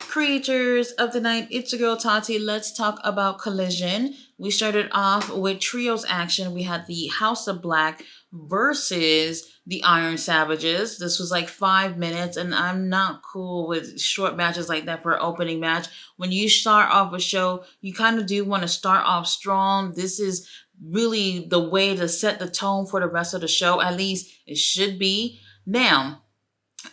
Creators of the night, it's your girl Tati. Let's talk about Collision. We started off with trios action. We had the House of Black versus the Iron Savages. This was like 5 minutes, and I'm not cool with short matches like that for an opening match. When you start off a show, you kind of do want to start off strong. This is really the way to set the tone for the rest of the show. At least it should be. Now,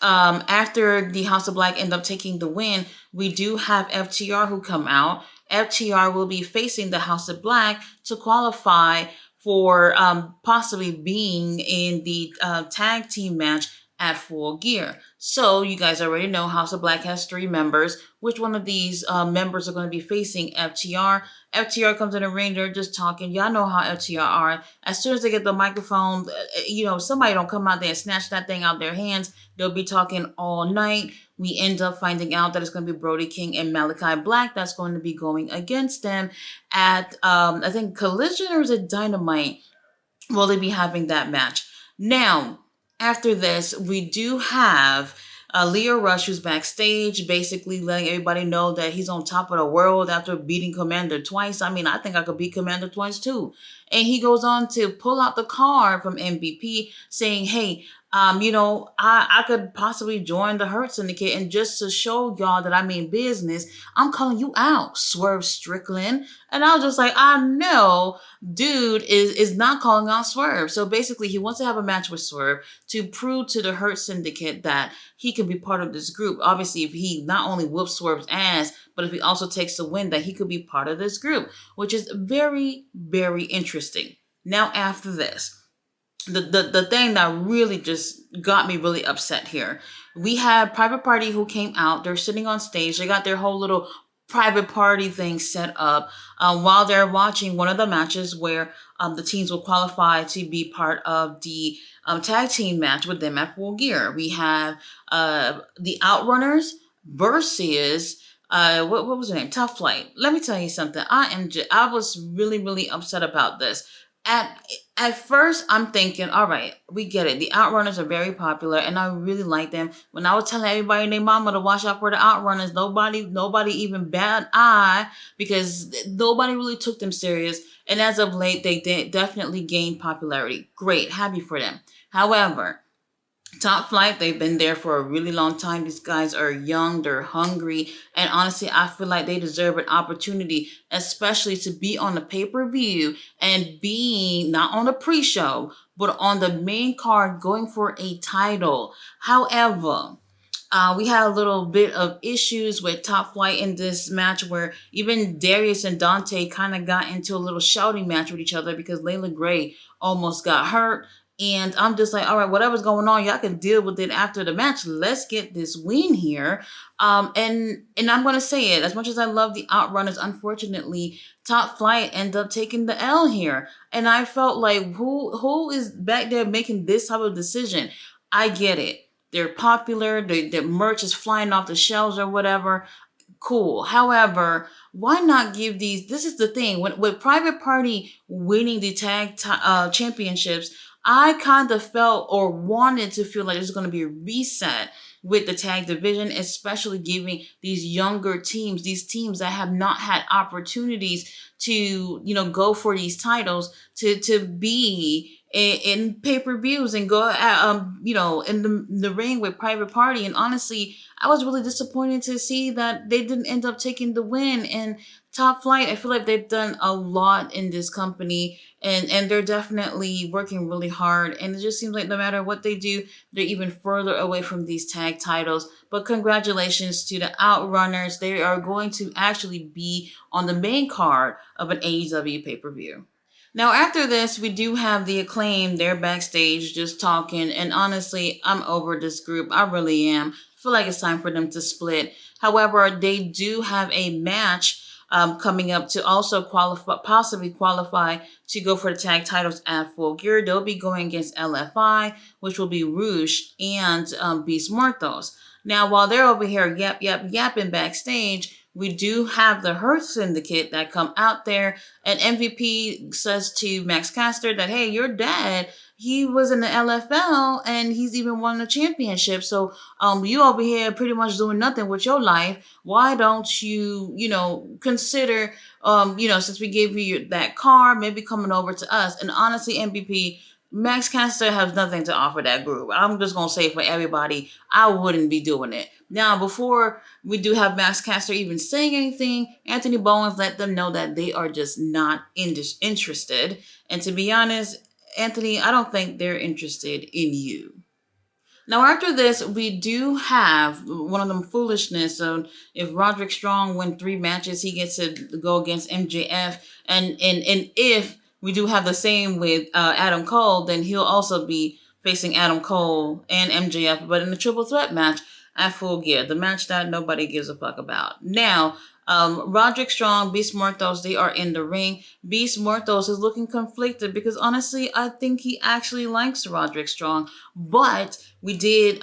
after the House of Black end up taking the win, we do have FTR who come out. FTR will be facing the House of Black to qualify for possibly being in the tag team match at Full Gear. So you guys already know House of Black has 3 members. Which one of these members are going to be facing FTR? FTR comes in the ring, they're just talking. Y'all know how FTR are. As soon as they get the microphone, somebody don't come out there and snatch that thing out their hands. They'll be talking all night. We end up finding out that it's going to be Brody King and Malachi Black that's going to be going against them at, I think, Collision, or is it Dynamite? Will they be having that match? Now, after this, we do have Leo Rush, who's backstage, basically letting everybody know that he's on top of the world after beating Commander twice. I mean, I think I could beat Commander twice too. And he goes on to pull out the card from MVP saying, hey, I could possibly join the Hurt Syndicate, and just to show y'all that I mean business, I'm calling you out, Swerve Strickland. And I was just like, I know, dude is not calling out Swerve. So basically, he wants to have a match with Swerve to prove to the Hurt Syndicate that he can be part of this group. Obviously, if he not only whoops Swerve's ass, but if he also takes the win, that he could be part of this group, which is very, very interesting. Now, after this, the thing that really just got me really upset here. We had Private Party who came out. They're sitting on stage. They got their whole little private party thing set up while they're watching one of the matches where the teams will qualify to be part of the tag team match with them at Full Gear. We have the Outrunners versus what was her name? Tough Flight. Let me tell you something. I was really, really upset about this. At first, I'm thinking, all right, we get it. The Outrunners are very popular, and I really like them. When I was telling everybody and their mama to watch out for the Outrunners, nobody even bat an eye, because nobody really took them serious. And as of late, they definitely gained popularity. Great, happy for them. However, Top Flight, they've been there for a really long time. These guys are young, they're hungry, and honestly, I feel like they deserve an opportunity, especially to be on the pay-per-view and being not on the pre-show, but on the main card going for a title. However, we had a little bit of issues with Top Flight in this match where even Darius and Dante kind of got into a little shouting match with each other because Layla Gray almost got hurt. And I'm just like, all right, whatever's going on, y'all can deal with it after the match. Let's get this win here. And I'm going to say it. As much as I love the Outrunners, unfortunately, Top Flight ended up taking the L here. And I felt like, who is back there making this type of decision? I get it. They're popular. Their merch is flying off the shelves or whatever. Cool. However, why not give these? This is the thing. With Private Party winning the tag championships, I kind of felt or wanted to feel like there's going to be a reset with the tag division, especially giving these younger teams, these teams that have not had opportunities to, go for these titles, to be in pay-per-views and go in the ring with Private Party. And honestly, I was really disappointed to see that they didn't end up taking the win. And Top Flight, I feel like they've done a lot in this company, and they're definitely working really hard. And it just seems like no matter what they do, they're even further away from these tag titles. But congratulations to the Outrunners. They are going to actually be on the main card of an AEW pay-per-view. Now, after this, we do have the Acclaim. They're backstage just talking. And honestly, I'm over this group. I really am. I feel like it's time for them to split. However, they do have a match coming up to also possibly qualify to go for the tag titles at Full Gear. They'll be going against LFI, which will be Rouge and Beast Muertos. Now, while they're over here yapping backstage, we do have the Hurt Syndicate that come out there, and MVP says to Max Caster that, hey, your dad, he was in the LFL and he's even won a championship. So you over here pretty much doing nothing with your life. Why don't you, consider, since we gave you that car, maybe coming over to us? And honestly, MVP, Max Caster has nothing to offer that group. I'm just gonna say for everybody, I wouldn't be doing it. Now, before we do have Max Caster even saying anything, Anthony Bowens let them know that they are just not interested. And to be honest, Anthony, I don't think they're interested in you. Now, after this, we do have one of them foolishness. So, if Roderick Strong win 3 matches, he gets to go against MJF. And if we do have the same with Adam Cole, then he'll also be facing Adam Cole and MJF, but in a triple threat match at Full Gear, the match that nobody gives a fuck about. Now, Roderick Strong, Beast Muertos, they are in the ring. Beast Muertos is looking conflicted because honestly, I think he actually likes Roderick Strong. But we did,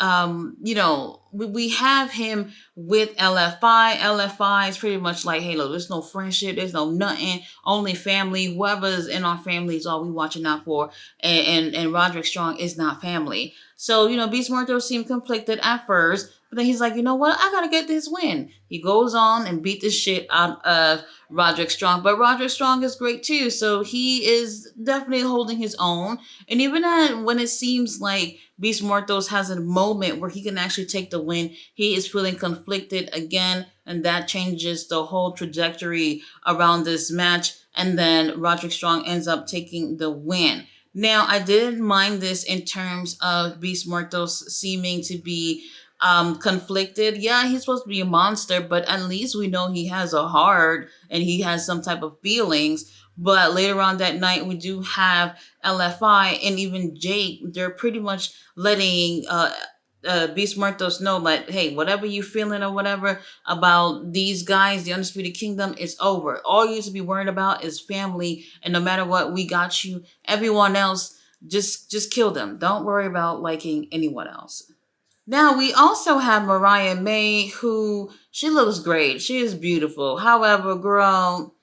we have him with LFI. LFI is pretty much like, hey, look, there's no friendship, there's no nothing, only family. Whoever's in our family is all we watching out for. And Roderick Strong is not family. So, Beast Muertos seemed conflicted at first, but then he's like, you know what? I gotta get this win. He goes on and beat the shit out of Roderick Strong. But Roderick Strong is great too, so he is definitely holding his own. And even when it seems like Beast Muertos has a moment where he can actually take the win, he is feeling conflicted again, and that changes the whole trajectory around this match. And then Roderick Strong ends up taking the win. Now, I didn't mind this in terms of Beast Muertos seeming to be conflicted. Yeah, he's supposed to be a monster, but at least we know he has a heart and he has some type of feelings. But later on that night, we do have LFI and even Jake. They're pretty much letting Beast Muertos know that, hey, whatever you feeling or whatever about these guys, the Undisputed Kingdom, is over. All you need to be worried about is family, and no matter what, we got you. Everyone else, just kill them. Don't worry about liking anyone else. Now, we also have Mariah May, who, she looks great. She is beautiful. However, girl,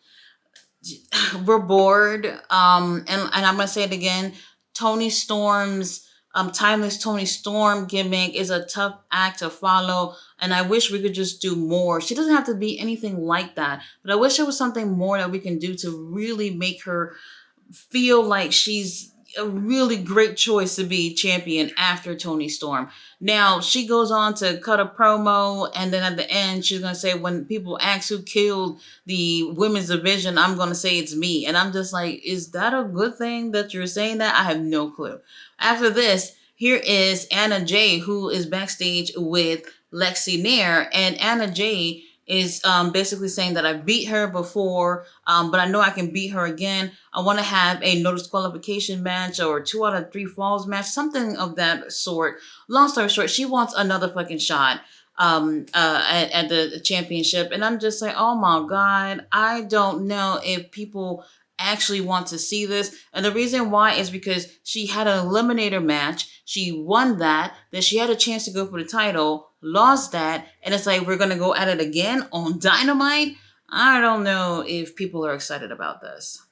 we're bored. And I'm going to say it again. Tony Storm's timeless Tony Storm gimmick is a tough act to follow, and I wish we could just do more. She doesn't have to be anything like that, but I wish there was something more that we can do to really make her feel like she's a really great choice to be champion after Tony Storm. Now, she goes on to cut a promo, and then at the end, she's going to say, when people ask who killed the women's division, I'm going to say it's me. And I'm just like, is that a good thing that you're saying that? I have no clue. After this, here is Anna Jay, who is backstage with Lexi Nair, and Anna Jay is basically saying that I beat her before, but I know I can beat her again. I want to have a no disqualification match or 2 out of 3 falls match, something of that sort. Long story short, she wants another fucking shot at the championship. And I'm just like, oh my God, I don't know if people actually want to see this. And the reason why is because she had an eliminator match. She won that. Then she had a chance to go for the title, lost that. And it's like, we're going to go at it again on Dynamite. I don't know if people are excited about this.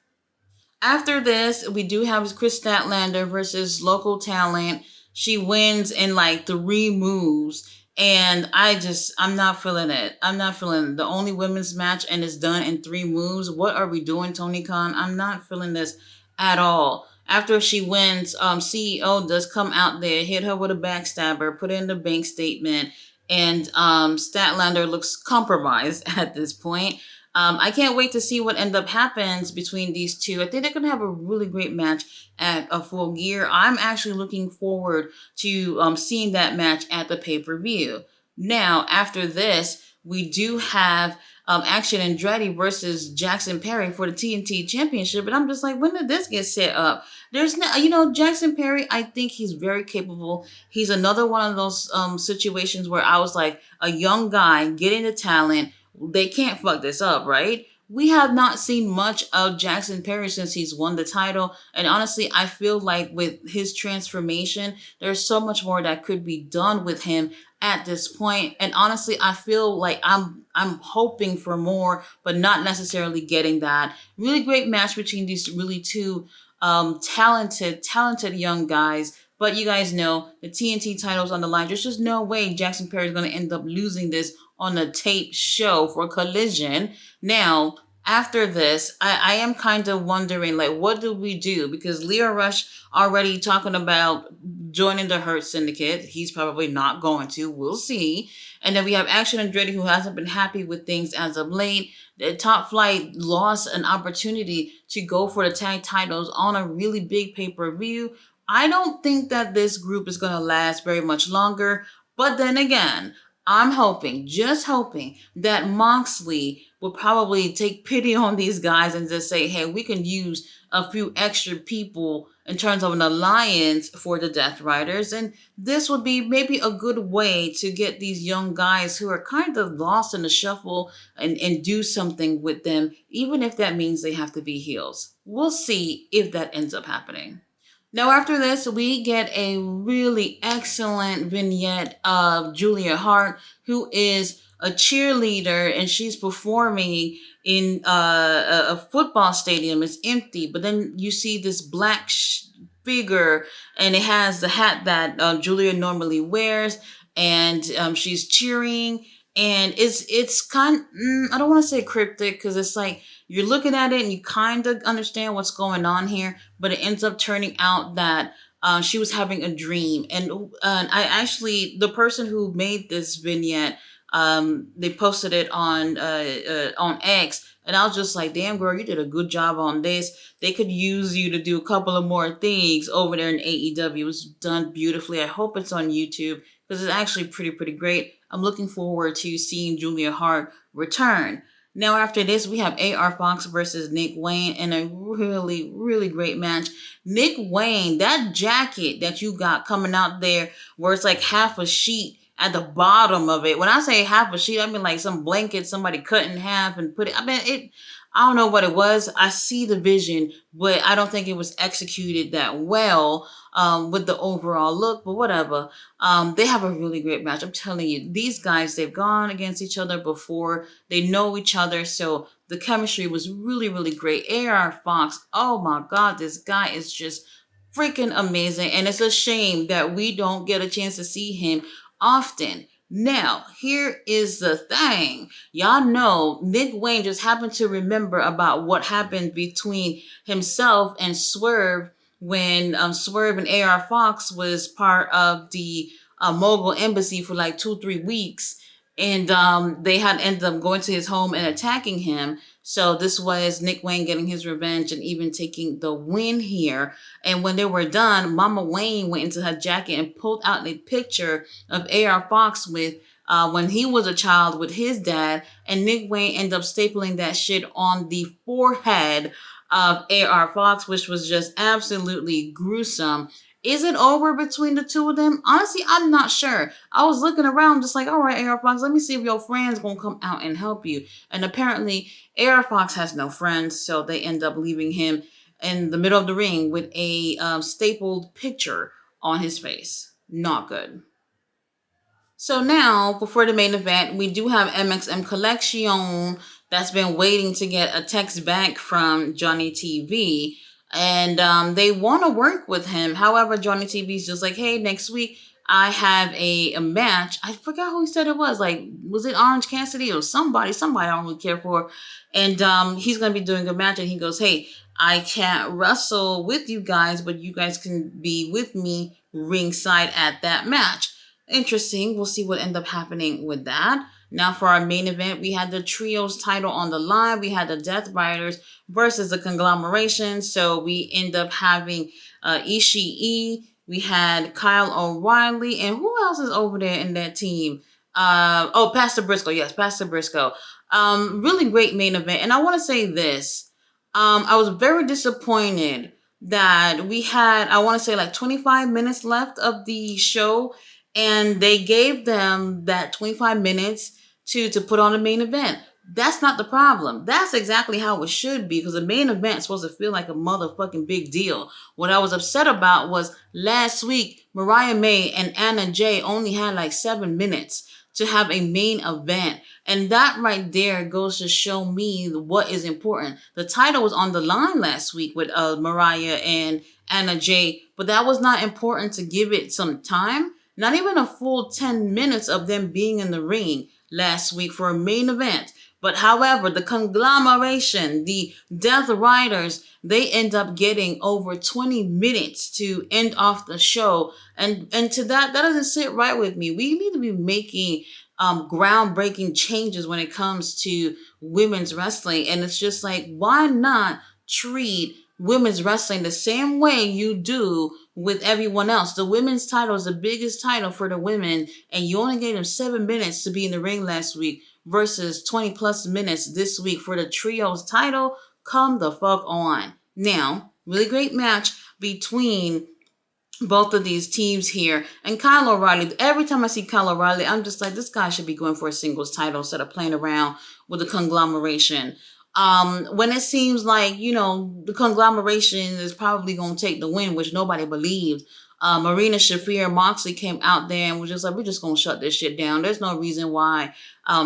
After this, we do have Chris Statlander versus local talent. She wins in like 3 moves. And I'm not feeling it. I'm not feeling it. The only women's match and it's done in 3 moves. What are we doing, Tony Khan? I'm not feeling this at all. After she wins, CEO does come out there, hit her with a backstabber, put in the bank statement, and Statlander looks compromised at this point. I can't wait to see what happens between these two. I think they're going to have a really great match at a Full Gear. I'm actually looking forward to seeing that match at the pay-per-view. Now, after this, we do have Action Andretti versus Jackson Perry for the TNT Championship. And I'm just like, when did this get set up? There's no, Jackson Perry, I think he's very capable. He's another one of those situations where I was like, a young guy getting the talent. They can't fuck this up, right? we have not seen much of Jackson Perry since he's won the title. And honestly, I feel like with his transformation, there's so much more that could be done with him at this point. And honestly, I feel like I'm hoping for more, but not necessarily getting that. Really great match between these really two talented young guys. But you guys know the TNT title's on the line. There's just no way Jackson Perry is going to end up losing this on a tape show for Collision. Now, after this, I am kind of wondering, like, what do we do? Because Leo Rush already talking about joining the Hurt Syndicate. He's probably not going to. We'll see. And then we have Action Andretti, who hasn't been happy with things as of late. The Top Flight lost an opportunity to go for the tag titles on a really big pay-per-view. I don't think that this group is going to last very much longer. But then again, I'm hoping, just hoping, that Moxley will probably take pity on these guys and just say, hey, we can use a few extra people in terms of an alliance for the Death Riders. And this would be maybe a good way to get these young guys who are kind of lost in the shuffle and do something with them, even if that means they have to be heels. We'll see if that ends up happening. Now, after this, we get a really excellent vignette of Julia Hart, who is a cheerleader, and she's performing in a football stadium. It's empty, but then you see this black figure, and it has the hat that Julia normally wears, and she's cheering. And it's kind. I don't want to say cryptic because it's like you're looking at it and you kind of understand what's going on here, but it ends up turning out that she was having a dream. And I actually, the person who made this vignette, they posted it on X, and I was just like, damn girl, you did a good job on this. They could use you to do a couple of more things over there in AEW. It was done beautifully. I hope it's on YouTube because it's actually pretty great. I'm looking forward to seeing Julia Hart return. Now, after this, we have AR Fox versus Nick Wayne in a really great match. Nick Wayne, that jacket that you got coming out there where it's like half a sheet at the bottom of it. When I say half a sheet, I mean like some blanket somebody cut in half and put it. I don't know what it was. I see the vision, but I don't think it was executed that well with the overall look, but whatever. They have a really great match. I'm telling you, these guys, they've gone against each other before. They know each other, so the chemistry was really great. AR Fox, oh my God, this guy is just freaking amazing, and it's a shame that we don't get a chance to see him often. Now, here is the thing. Y'all know Nick Wayne just happened to remember about what happened between himself and Swerve when Swerve and AR Fox was part of the Mogul Embassy for like 2-3 weeks. And they had ended up going to his home and attacking him. So this was Nick Wayne getting his revenge and even taking the win here. And when they were done, Mama Wayne went into her jacket and pulled out a picture of AR Fox with when he was a child with his dad. And Nick Wayne ended up stapling that shit on the forehead of AR Fox, which was just absolutely gruesome. Is it over between the two of them? Honestly, I'm not sure. I was looking around just like, all right, AR Fox, let me see if your friend's gonna come out and help you. And apparently, AR Fox has no friends, so they end up leaving him in the middle of the ring with a stapled picture on his face. Not good. So now, before the main event, we do have MXM Collection that's been waiting to get a text back from Johnny TV. And they want to work with him. However, Johnny TV's just like, hey, next week I have a match. I forgot who he said it was. Like, was it Orange Cassidy or somebody I don't really care for. And he's going to be doing a match. And he goes, hey, I can't wrestle with you guys, but you guys can be with me ringside at that match. Interesting. We'll see what ends up happening with that. Now for our main event, we had the trios title on the line. We had the Death Riders versus the Conglomeration. So we end up having Ishii. We had Kyle O'Reilly. And who else is over there in that team? Pastor Briscoe. Yes, Pastor Briscoe. Really great main event. And I want to say this. I was very disappointed that we had, I want to say like 25 minutes left of the show. And they gave them that 25 minutes to put on the main event. That's not the problem. That's exactly how it should be because the main event is supposed to feel like a motherfucking big deal. What I was upset about was last week, Mariah May and Anna Jay only had like 7 minutes to have a main event. And that right there goes to show me what is important. The title was on the line last week with Mariah and Anna Jay, but that was not important to give it some time. Not even a full 10 minutes of them being in the ring last week for a main event. But however, the conglomeration, the Death Riders, they end up getting over 20 minutes to end off the show. And to that doesn't sit right with me. We need to be making groundbreaking changes when it comes to women's wrestling. And it's just like, why not treat women's wrestling the same way you do with everyone else? The women's title is the biggest title for the women, and you only gave them 7 minutes to be in the ring last week versus 20 plus minutes this week for the trios title. Come the fuck on. Now, really great match between both of these teams here. And Kyle O'Reilly, every time I see Kyle O'Reilly, I'm just like, this guy should be going for a singles title instead of playing around with the conglomeration. When it seems like, the conglomeration is probably going to take the win, which nobody believed. Marina Shafir and Moxley came out there and was just like, we're just going to shut this shit down. There's no reason why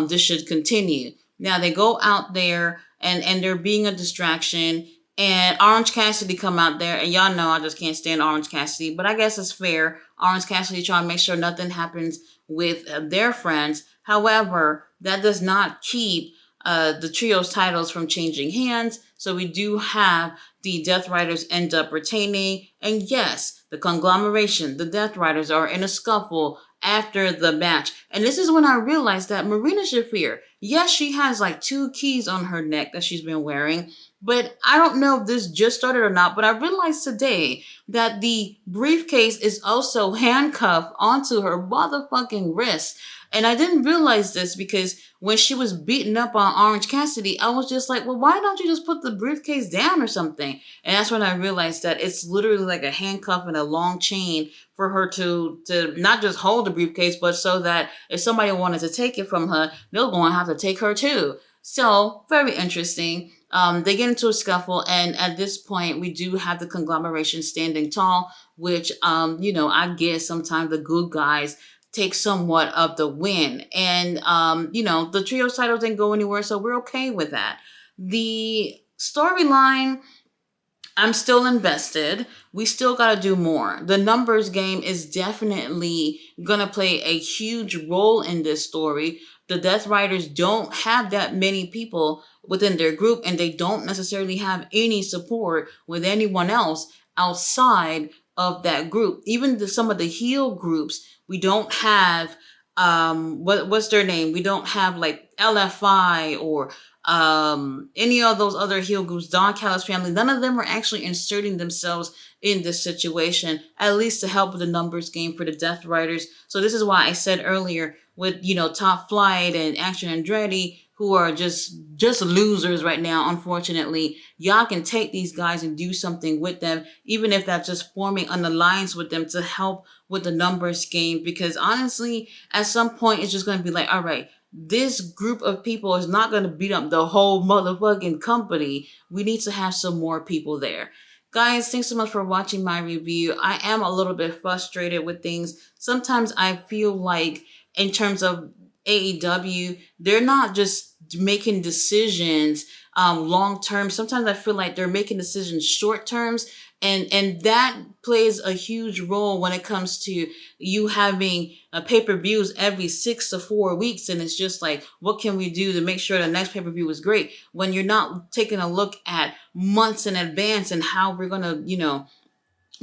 this should continue. Now they go out there and they're being a distraction. And Orange Cassidy come out there, and y'all know I just can't stand Orange Cassidy, but I guess it's fair. Orange Cassidy trying to make sure nothing happens with their friends. However, that does not keep the trios titles from changing hands. So we do have the Death Riders end up retaining. And yes, the conglomeration, the Death Riders are in a scuffle after the match. And this is when I realized that Marina Shafir, yes, she has like 2 keys on her neck that she's been wearing. But I don't know if this just started or not, but I realized today that the briefcase is also handcuffed onto her motherfucking wrist. And I didn't realize this because when she was beating up on Orange Cassidy, I was just like, well, why don't you just put the briefcase down or something? And that's when I realized that it's literally like a handcuff and a long chain for her to not just hold the briefcase, but so that if somebody wanted to take it from her, they're going to have to take her too. So, very interesting. They get into a scuffle, and at this point, we do have the conglomeration standing tall, which, I guess sometimes the good guys take somewhat of the win. And, the trios title didn't go anywhere, so we're okay with that. The storyline, I'm still invested. We still got to do more. The numbers game is definitely going to play a huge role in this story. The Death Riders don't have that many people within their group, and they don't necessarily have any support with anyone else outside of that group. Even some of the heel groups, we don't have what's their name? We don't have like LFI or any of those other heel groups, Don Callis family. None of them are actually inserting themselves in this situation, at least to help with the numbers game for the Death Riders. So this is why I said earlier with, Top Flight and Action Andretti, who are just losers right now, unfortunately. Y'all can take these guys and do something with them, even if that's just forming an alliance with them to help with the numbers game. Because honestly, at some point, it's just going to be like, all right, this group of people is not going to beat up the whole motherfucking company. We need to have some more people there. Guys, thanks so much for watching my review. I am a little bit frustrated with things. Sometimes I feel like in terms of AEW, they're not just making decisions long term. Sometimes I feel like they're making decisions short terms, and that plays a huge role when it comes to you having pay-per-views every 6 to 4 weeks, and it's just like, what can we do to make sure the next pay-per-view is great when you're not taking a look at months in advance and how we're gonna,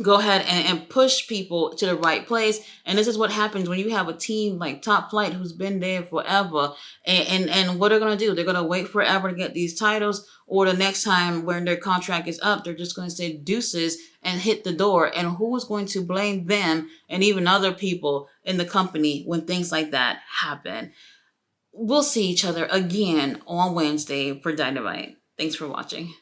go ahead and push people to the right place. And this is what happens when you have a team like Top Flight who's been there forever. And what they're going to do, they're going to wait forever to get these titles, or the next time when their contract is up, they're just going to say deuces and hit the door. And who is going to blame them and even other people in the company when things like that happen? We'll see each other again on Wednesday for Dynamite. Thanks for watching.